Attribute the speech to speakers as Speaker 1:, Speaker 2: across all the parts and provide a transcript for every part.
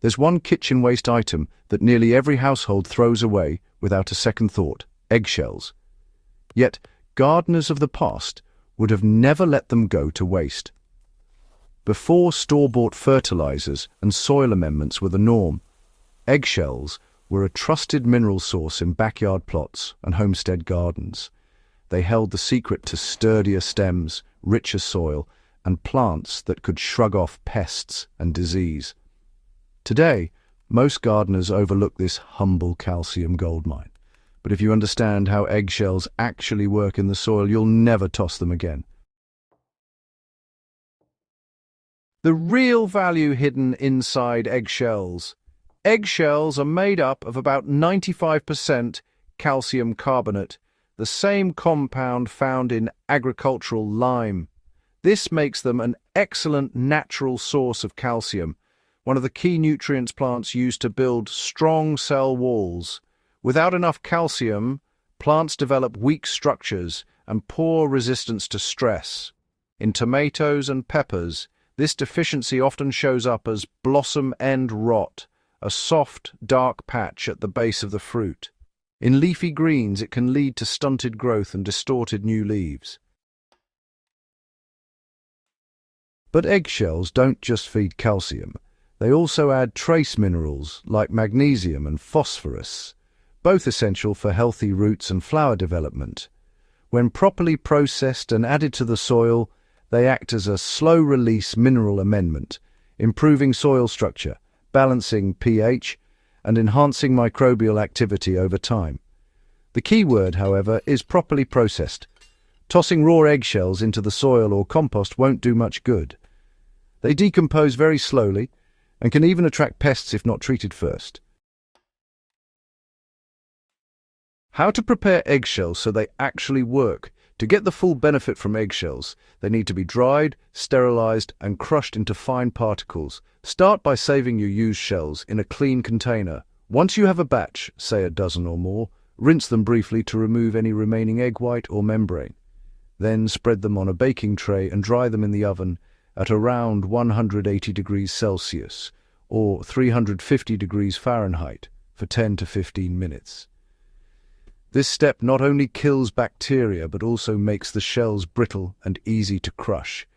Speaker 1: There's one kitchen waste item that nearly every household throws away without a second thought: eggshells. Yet, gardeners of the past would have never let them go to waste. Before store-bought fertilizers and soil amendments were the norm, eggshells were a trusted mineral source in backyard plots and homestead gardens. They held the secret to sturdier stems, richer soil, and plants that could shrug off pests and disease. Today, most gardeners overlook this humble calcium goldmine. But if you understand how eggshells actually work in the soil, you'll never toss them again. The real value hidden inside eggshells. Eggshells are made up of about 95% calcium carbonate, the same compound found in agricultural lime. This makes them an excellent natural source of calcium, one of the key nutrients plants use to build strong cell walls. Without enough calcium, plants develop weak structures and poor resistance to stress. In tomatoes and peppers, this deficiency often shows up as blossom end rot, a soft, dark patch at the base of the fruit. In leafy greens, it can lead to stunted growth and distorted new leaves. But eggshells don't just feed calcium. They also add trace minerals like magnesium and phosphorus, both essential for healthy roots and flower development. When properly processed and added to the soil, they act as a slow-release mineral amendment, improving soil structure, balancing pH, and enhancing microbial activity over time. The key word, however, is properly processed. Tossing raw eggshells into the soil or compost won't do much good. They decompose very slowly and can even attract pests if not treated first. How to prepare eggshells so they actually work? To get the full benefit from eggshells, they need to be dried, sterilized, and crushed into fine particles. Start by saving your used shells in a clean container. Once you have a batch, say a dozen or more, rinse them briefly to remove any remaining egg white or membrane. Then spread them on a baking tray and dry them in the oven at around 180 degrees Celsius or 350 degrees Fahrenheit for 10 to 15 minutes. This step not only kills bacteria but also makes the shells brittle and easy to crush.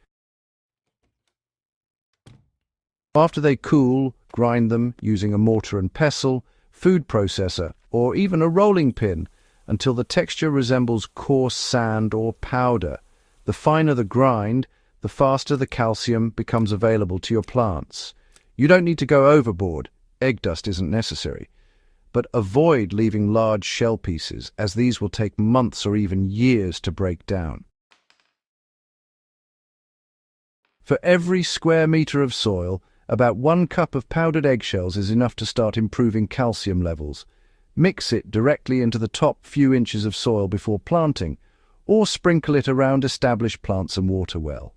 Speaker 1: After they cool, grind them using a mortar and pestle, food processor, or even a rolling pin until the texture resembles coarse sand or powder. The finer the grind, the faster the calcium becomes available to your plants. You don't need to go overboard. Egg dust isn't necessary. But avoid leaving large shell pieces, as these will take months or even years to break down. For every square meter of soil, about 1 cup of powdered eggshells is enough to start improving calcium levels. Mix it directly into the top few inches of soil before planting, or sprinkle it around established plants and water well.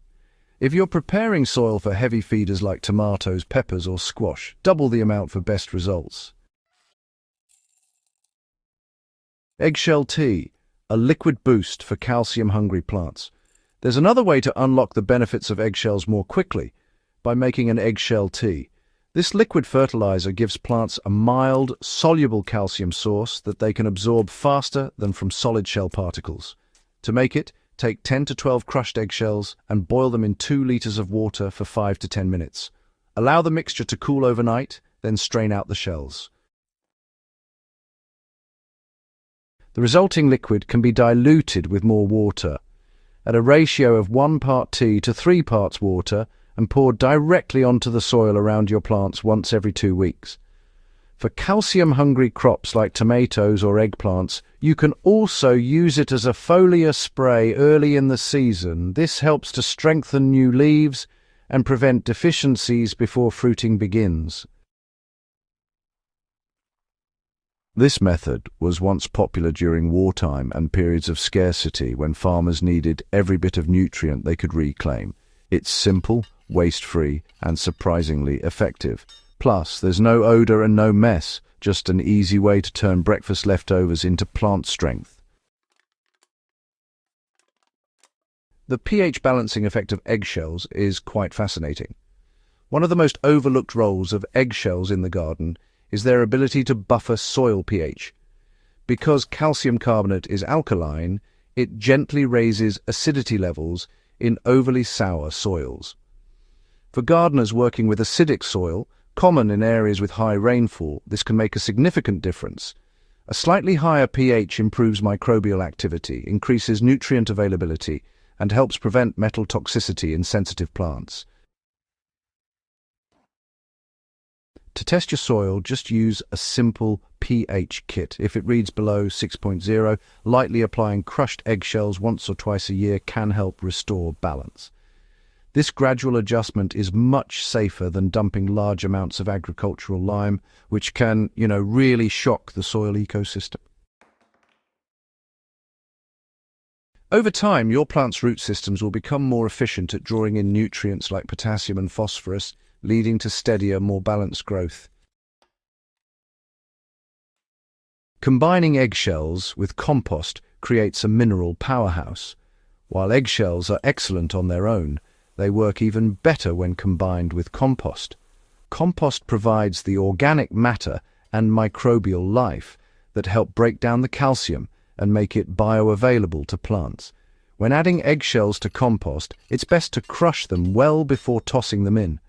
Speaker 1: If you're preparing soil for heavy feeders like tomatoes, peppers, or squash, double the amount for best results. Eggshell tea, a liquid boost for calcium-hungry plants. There's another way to unlock the benefits of eggshells more quickly, by making an eggshell tea. This liquid fertilizer gives plants a mild, soluble calcium source that they can absorb faster than from solid shell particles. To make it, take 10 to 12 crushed eggshells and boil them in 2 liters of water for 5 to 10 minutes. Allow the mixture to cool overnight, then strain out the shells. The resulting liquid can be diluted with more water, at a ratio of 1 part tea to 3 parts water, and poured directly onto the soil around your plants once every 2 weeks. For calcium-hungry crops like tomatoes or eggplants, you can also use it as a foliar spray early in the season. This helps to strengthen new leaves and prevent deficiencies before fruiting begins. This method was once popular during wartime and periods of scarcity when farmers needed every bit of nutrient they could reclaim. It's simple, waste-free, and surprisingly effective. Plus, there's no odor and no mess, just an easy way to turn breakfast leftovers into plant strength. The pH balancing effect of eggshells is quite fascinating. One of the most overlooked roles of eggshells in the garden is their ability to buffer soil pH. Because calcium carbonate is alkaline, it gently raises acidity levels in overly sour soils. For gardeners working with acidic soil, common in areas with high rainfall, this can make a significant difference. A slightly higher pH improves microbial activity, increases nutrient availability, and helps prevent metal toxicity in sensitive plants. To test your soil, just use a simple pH kit. If it reads below 6.0, lightly applying crushed eggshells once or twice a year can help restore balance. This gradual adjustment is much safer than dumping large amounts of agricultural lime, which can, really shock the soil ecosystem. Over time, your plant's root systems will become more efficient at drawing in nutrients like potassium and phosphorus, leading to steadier, more balanced growth. Combining eggshells with compost creates a mineral powerhouse. While eggshells are excellent on their own, they work even better when combined with compost. Compost provides the organic matter and microbial life that help break down the calcium and make it bioavailable to plants. When adding eggshells to compost, it's best to crush them well before tossing them in.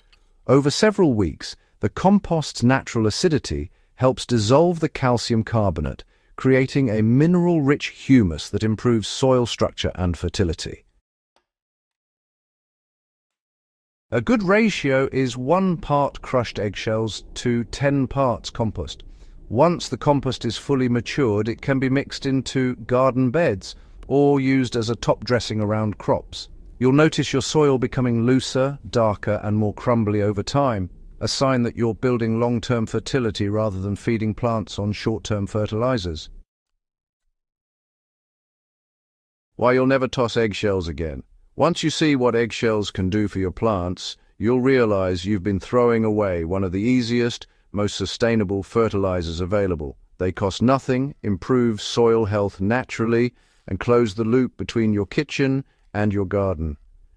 Speaker 1: Over several weeks, the compost's natural acidity helps dissolve the calcium carbonate, creating a mineral-rich humus that improves soil structure and fertility. A good ratio is 1 part crushed eggshells to 10 parts compost. Once the compost is fully matured, it can be mixed into garden beds or used as a top dressing around crops. You'll notice your soil becoming looser, darker, and more crumbly over time, a sign that you're building long-term fertility rather than feeding plants on short-term fertilizers. Why you'll never toss eggshells again. Once you see what eggshells can do for your plants, you'll realize you've been throwing away one of the easiest, most sustainable fertilizers available. They cost nothing, improve soil health naturally, and close the loop between your kitchen and your garden.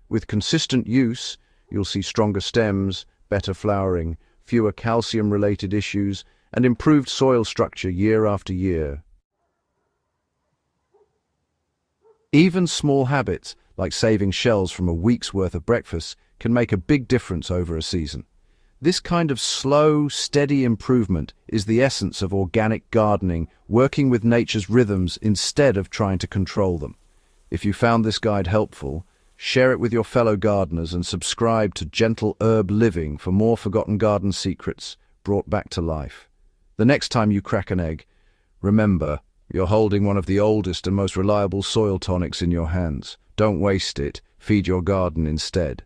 Speaker 1: With consistent use, you'll see stronger stems, better flowering, fewer calcium-related issues, and improved soil structure year after year. Even small habits, like saving shells from a week's worth of breakfast, can make a big difference over a season. This kind of slow, steady improvement is the essence of organic gardening, working with nature's rhythms instead of trying to control them. If you found this guide helpful, share it with your fellow gardeners and subscribe to Gentle Herb Living for more forgotten garden secrets brought back to life. The next time you crack an egg, remember, you're holding one of the oldest and most reliable soil tonics in your hands. Don't waste it. Feed your garden instead.